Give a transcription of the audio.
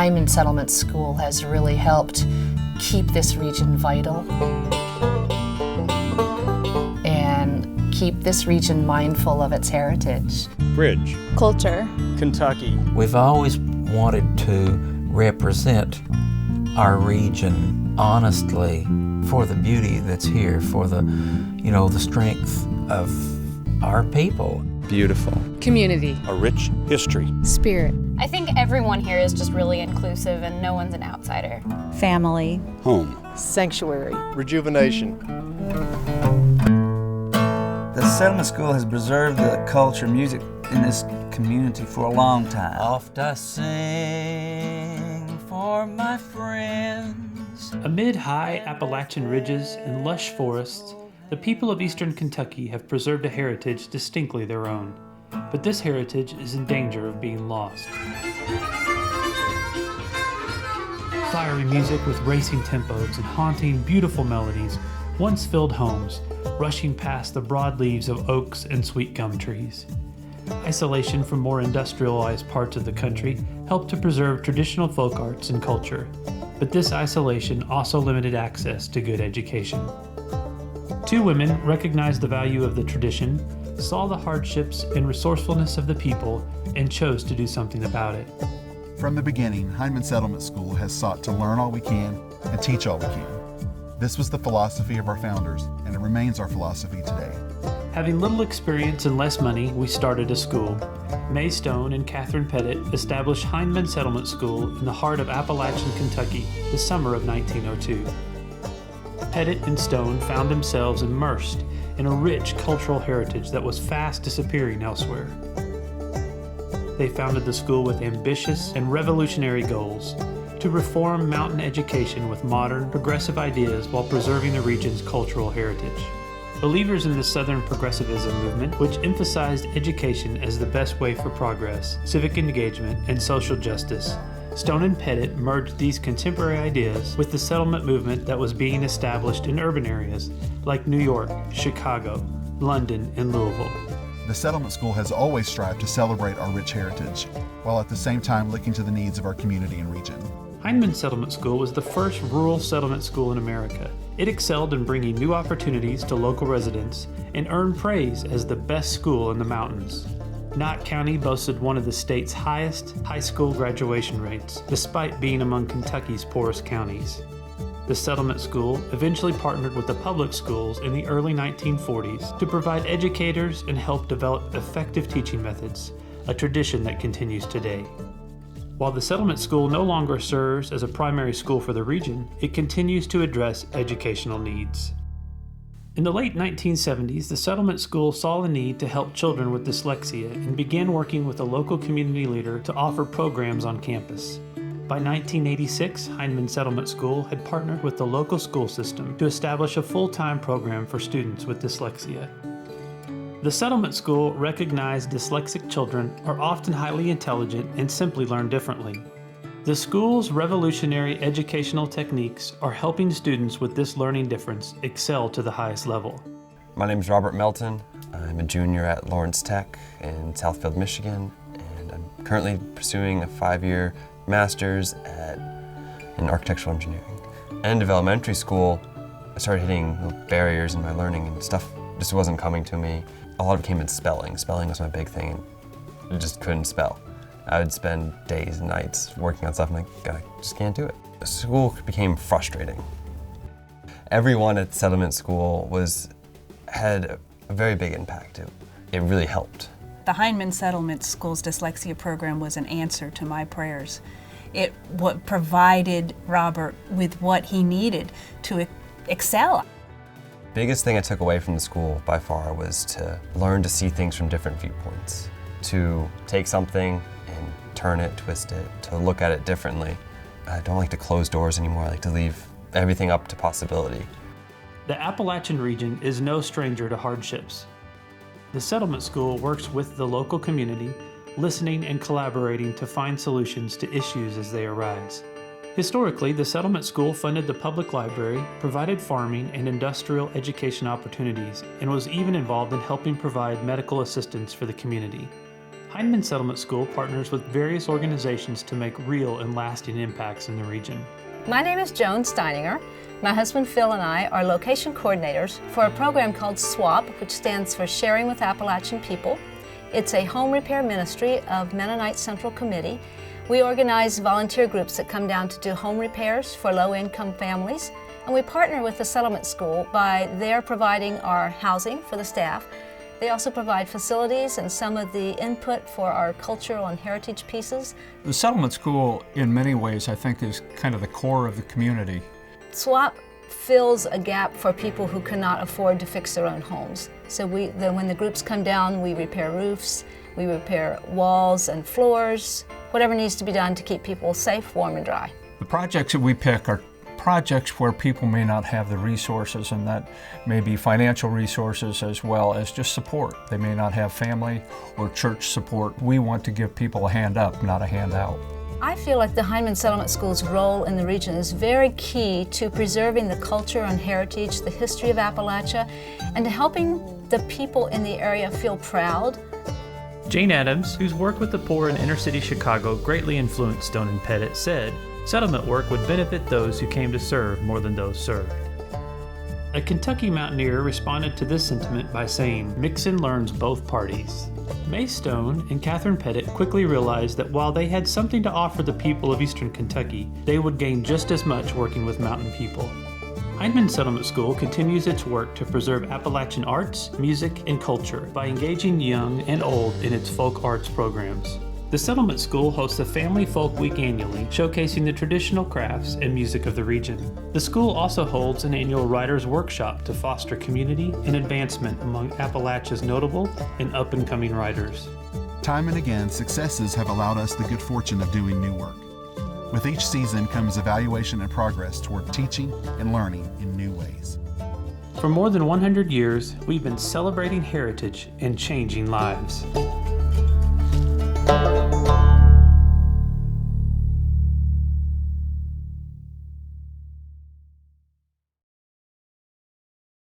Hindman Settlement School has really helped keep this region vital and keep this region mindful of its heritage. Bridge. Culture. Kentucky. We've always wanted to represent our region honestly for the beauty that's here, for the, the strength of our people. Beautiful. Community. A rich history. Spirit. I think everyone here is just really inclusive and no one's an outsider. Family. Home. Sanctuary. Rejuvenation. The Settlement School has preserved the culture and music in this community for a long time. Oft I sing for my friends. Amid high Appalachian ridges and lush forests, the people of eastern Kentucky have preserved a heritage distinctly their own. But this heritage is in danger of being lost. Fiery music with racing tempos and haunting, beautiful melodies once filled homes, rushing past the broad leaves of oaks and sweet gum trees. Isolation from more industrialized parts of the country helped to preserve traditional folk arts and culture, but this isolation also limited access to good education. Two women recognized the value of the tradition, saw the hardships and resourcefulness of the people, and chose to do something about it. From the beginning, Hindman Settlement School has sought to learn all we can and teach all we can. This was the philosophy of our founders, and it remains our philosophy today. Having little experience and less money, we started a school. Mae Stone and Katherine Pettit established Hindman Settlement School in the heart of Appalachian Kentucky the summer of 1902. Pettit and Stone found themselves immersed in a rich cultural heritage that was fast disappearing elsewhere. They founded the school with ambitious and revolutionary goals to reform mountain education with modern, progressive ideas while preserving the region's cultural heritage. Believers in the Southern progressivism movement, which emphasized education as the best way for progress, civic engagement, and social justice, Stone and Pettit merged these contemporary ideas with the settlement movement that was being established in urban areas like New York, Chicago, London, and Louisville. The Settlement School has always strived to celebrate our rich heritage, while at the same time looking to the needs of our community and region. Hindman Settlement School was the first rural settlement school in America. It excelled in bringing new opportunities to local residents and earned praise as the best school in the mountains. Knott County boasted one of the state's highest high school graduation rates, despite being among Kentucky's poorest counties. The settlement school eventually partnered with the public schools in the early 1940s to provide educators and help develop effective teaching methods, a tradition that continues today. While the settlement school no longer serves as a primary school for the region, it continues to address educational needs. In the late 1970s, the settlement school saw the need to help children with dyslexia and began working with a local community leader to offer programs on campus. By 1986, Hindman Settlement School had partnered with the local school system to establish a full-time program for students with dyslexia. The settlement school recognized dyslexic children are often highly intelligent and simply learn differently. The school's revolutionary educational techniques are helping students with this learning difference excel to the highest level. My name is Robert Melton. I'm a junior at Lawrence Tech in Southfield, Michigan, and I'm currently pursuing a 5-year master's in architectural engineering. End of elementary school, I started hitting barriers in my learning and stuff just wasn't coming to me. A lot of it came in spelling. Spelling was my big thing, and I just couldn't spell. I would spend days and nights working on stuff and I just can't do it. The school became frustrating. Everyone at Settlement School had a very big impact. It really helped. The Hindman Settlement School's dyslexia program was an answer to my prayers. It provided Robert with what he needed to excel. Biggest thing I took away from the school by far was to learn to see things from different viewpoints, to take something and turn it, twist it, to look at it differently. I don't like to close doors anymore. I like to leave everything up to possibility. The Appalachian region is no stranger to hardships. The settlement school works with the local community, listening and collaborating to find solutions to issues as they arise. Historically, the settlement school funded the public library, provided farming and industrial education opportunities, and was even involved in helping provide medical assistance for the community. Hindman Settlement School partners with various organizations to make real and lasting impacts in the region. My name is JOAN Steininger. My husband Phil and I are location coordinators for a program called SWAP, which stands for Sharing with Appalachian People. It's a home repair ministry of Mennonite Central Committee. We organize volunteer groups that come down to do home repairs for low-income families, and we partner with the settlement school by their providing our housing for the staff. They also provide facilities and some of the input for our cultural and heritage pieces. The settlement school, in many ways, I think is kind of the core of the community. SWAP fills a gap for people who cannot afford to fix their own homes. So when the groups come down, we repair roofs, we repair walls and floors, whatever needs to be done to keep people safe, warm, and dry. The projects that we pick are projects where people may not have the resources, and that may be financial resources as well as just support. They may not have family or church support. We want to give people a hand up, not a handout. I feel like the Hindman Settlement School's role in the region is very key to preserving the culture and heritage, the history of Appalachia, and to helping the people in the area feel proud. Jane Addams, whose work with the poor in inner-city Chicago greatly influenced Stone and Pettit, said, "Settlement work would benefit those who came to serve more than those served." A Kentucky mountaineer responded to this sentiment by saying, "Mixon learns both parties." Mae Stone and Katherine Pettit quickly realized that while they had something to offer the people of eastern Kentucky, they would gain just as much working with mountain people. Hindman Settlement School continues its work to preserve Appalachian arts, music, and culture by engaging young and old in its folk arts programs. The Settlement School hosts a Family Folk Week annually, showcasing the traditional crafts and music of the region. The school also holds an annual writers' workshop to foster community and advancement among Appalachia's notable and up-and-coming writers. Time and again, successes have allowed us the good fortune of doing new work. With each season comes evaluation and progress toward teaching and learning in new ways. For more than 100 years, we've been celebrating heritage and changing lives.